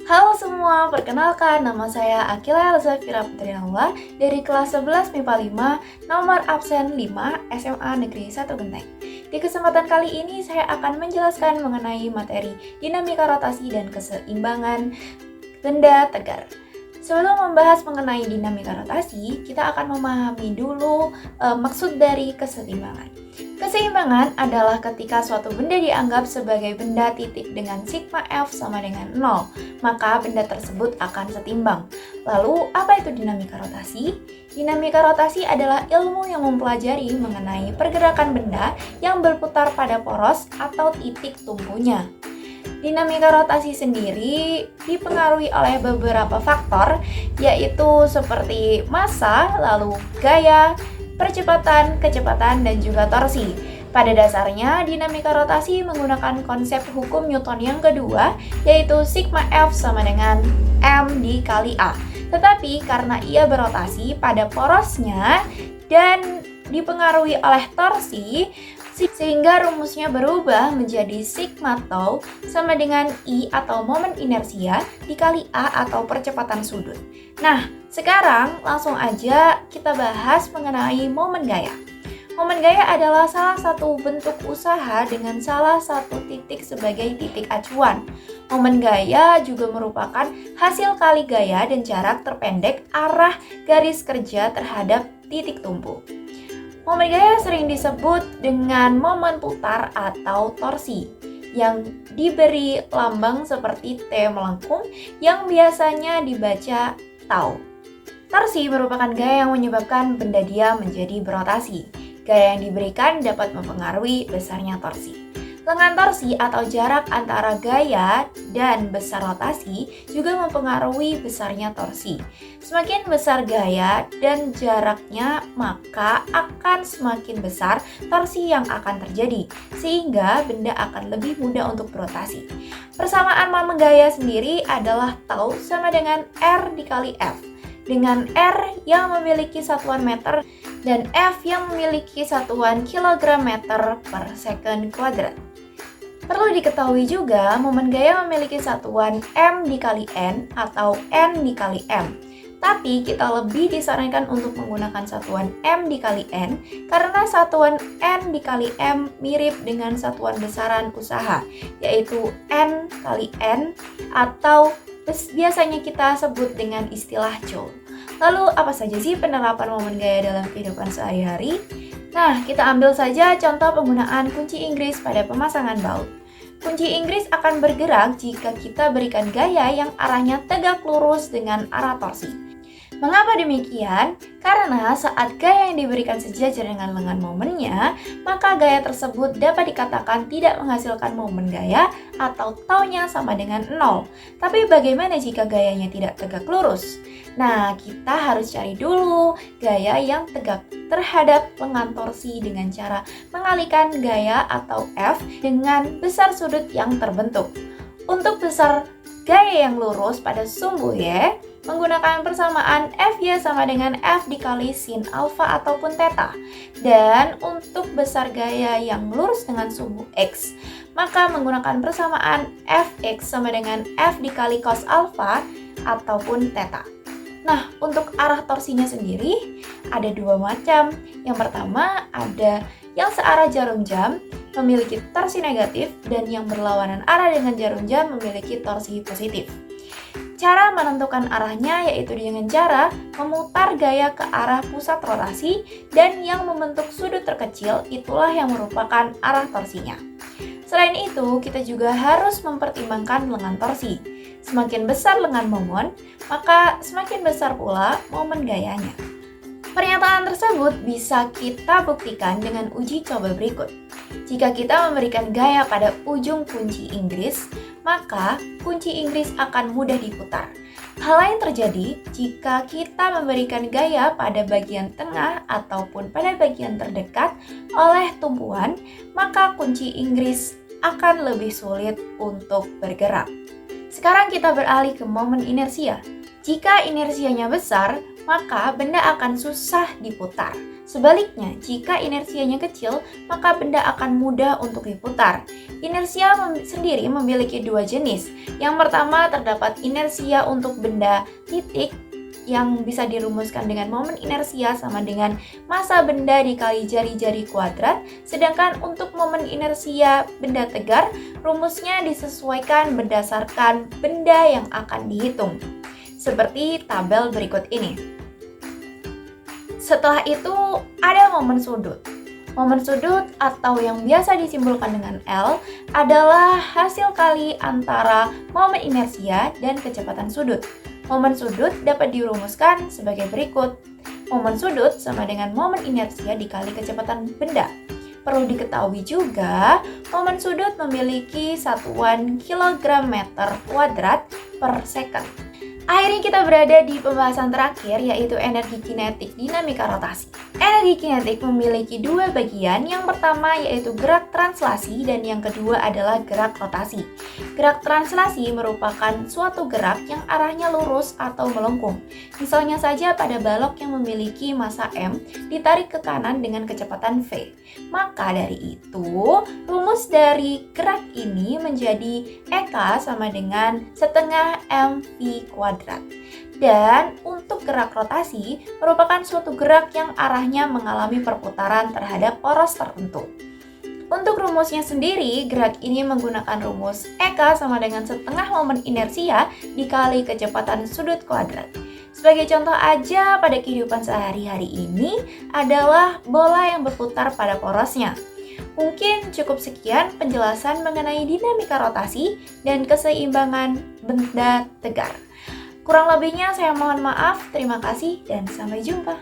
Halo semua, perkenalkan nama saya Akila Elzafira Putriaula dari kelas 11 MIPA 5, nomor absen 5 SMA Negeri 1 Genteng. Di kesempatan kali ini saya akan menjelaskan mengenai materi dinamika rotasi dan keseimbangan benda tegar. Sebelum membahas mengenai dinamika rotasi, kita akan memahami dulu maksud dari keseimbangan. Keseimbangan adalah ketika suatu benda dianggap sebagai benda titik dengan sigma F sama dengan 0, maka benda tersebut akan setimbang. Lalu, apa itu dinamika rotasi? Dinamika rotasi adalah ilmu yang mempelajari mengenai pergerakan benda yang berputar pada poros atau titik tumpunya. Dinamika rotasi sendiri dipengaruhi oleh beberapa faktor, yaitu seperti massa, lalu gaya, percepatan, kecepatan, dan juga torsi. Pada dasarnya, dinamika rotasi menggunakan konsep hukum Newton yang kedua, yaitu sigma F sama dengan M dikali A. Tetapi karena ia berotasi pada porosnya dan dipengaruhi oleh torsi, sehingga rumusnya berubah menjadi sigma tau sama dengan I atau momen inersia dikali A atau percepatan sudut. Nah, sekarang langsung aja kita bahas mengenai momen gaya. Momen gaya adalah salah satu bentuk usaha dengan salah satu titik sebagai titik acuan. Momen gaya juga merupakan hasil kali gaya dan jarak terpendek arah garis kerja terhadap titik tumpu. Momen gaya sering disebut dengan momen putar atau torsi, yang diberi lambang seperti T melengkung yang biasanya dibaca tau. Torsi merupakan gaya yang menyebabkan benda diam menjadi berotasi. Gaya yang diberikan dapat mempengaruhi besarnya torsi. Lengan torsi atau jarak antara gaya dan besar rotasi juga mempengaruhi besarnya torsi. Semakin besar gaya dan jaraknya, maka akan semakin besar torsi yang akan terjadi, sehingga benda akan lebih mudah untuk berotasi. Persamaan momen gaya sendiri adalah tau sama dengan R dikali F, dengan R yang memiliki satuan meter dan F yang memiliki satuan kilogram meter per second kuadrat. Perlu diketahui juga, momen gaya memiliki satuan M dikali N atau N dikali M. Tapi kita lebih disarankan untuk menggunakan satuan M dikali N karena satuan N dikali M mirip dengan satuan besaran usaha, yaitu N kali N atau biasanya kita sebut dengan istilah Joule. Lalu apa saja sih penerapan momen gaya dalam kehidupan sehari-hari? Nah, kita ambil saja contoh penggunaan kunci Inggris pada pemasangan baut. Kunci Inggris akan bergerak jika kita berikan gaya yang arahnya tegak lurus dengan arah torsi. Mengapa demikian? Karena saat gaya yang diberikan sejajar dengan lengan momennya, maka gaya tersebut dapat dikatakan tidak menghasilkan momen gaya atau taunya sama dengan 0. Tapi bagaimana jika gayanya tidak tegak lurus? Nah, kita harus cari dulu gaya yang tegak terhadap lengan torsi dengan cara mengalihkan gaya atau F dengan besar sudut yang terbentuk. Untuk besar gaya yang lurus pada sumbu Y, menggunakan persamaan Fy sama dengan F dikali sin alfa ataupun theta. Dan untuk besar gaya yang lurus dengan sumbu X, maka menggunakan persamaan Fx sama dengan F dikali cos alfa ataupun theta. Nah, untuk arah torsinya sendiri ada dua macam. Yang pertama ada yang searah jarum jam memiliki torsi negatif dan yang berlawanan arah dengan jarum jam memiliki torsi positif. Cara menentukan arahnya yaitu dengan cara memutar gaya ke arah pusat rotasi dan yang membentuk sudut terkecil itulah yang merupakan arah torsinya. Selain itu, kita juga harus mempertimbangkan lengan torsi. Semakin besar lengan momen, maka semakin besar pula momen gayanya. Pernyataan tersebut bisa kita buktikan dengan uji coba berikut. Jika kita memberikan gaya pada ujung kunci Inggris, maka kunci Inggris akan mudah diputar. Hal lain terjadi jika kita memberikan gaya pada bagian tengah ataupun pada bagian terdekat oleh tumpuan, maka kunci Inggris akan lebih sulit untuk bergerak. Sekarang kita beralih ke momen inersia. Jika inersianya besar, maka benda akan susah diputar. Sebaliknya, jika inersianya kecil, maka benda akan mudah untuk diputar. Inersia sendiri memiliki dua jenis. Yang pertama terdapat inersia untuk benda titik yang bisa dirumuskan dengan momen inersia sama dengan massa benda dikali jari-jari kuadrat, sedangkan untuk momen inersia benda tegar, rumusnya disesuaikan berdasarkan benda yang akan dihitung. Seperti tabel berikut ini. Setelah itu ada momen sudut. Momen sudut atau yang biasa disimbolkan dengan L adalah hasil kali antara momen inersia dan kecepatan sudut. Momen sudut dapat dirumuskan sebagai berikut. Momen sudut sama dengan momen inersia dikali kecepatan benda. Perlu diketahui juga, momen sudut memiliki satuan kilogram meter kuadrat per second. Akhirnya kita berada di pembahasan terakhir, yaitu energi kinetik dinamika rotasi. Energi kinetik memiliki dua bagian, yang pertama yaitu gerak translasi dan yang kedua adalah gerak rotasi. Gerak translasi merupakan suatu gerak yang arahnya lurus atau melengkung. Misalnya saja pada balok yang memiliki massa M ditarik ke kanan dengan kecepatan V. Maka dari itu, rumus dari gerak ini menjadi EK sama dengan setengah mv kuadrat. Dan untuk gerak rotasi merupakan suatu gerak yang arahnya mengalami perputaran terhadap poros tertentu. Untuk rumusnya sendiri, gerak ini menggunakan rumus EK sama dengan setengah momen inersia dikali kecepatan sudut kuadrat. Sebagai contoh aja, pada kehidupan sehari-hari ini adalah bola yang berputar pada porosnya. Mungkin cukup sekian penjelasan mengenai dinamika rotasi dan keseimbangan benda tegar. Kurang lebihnya saya mohon maaf, terima kasih dan sampai jumpa.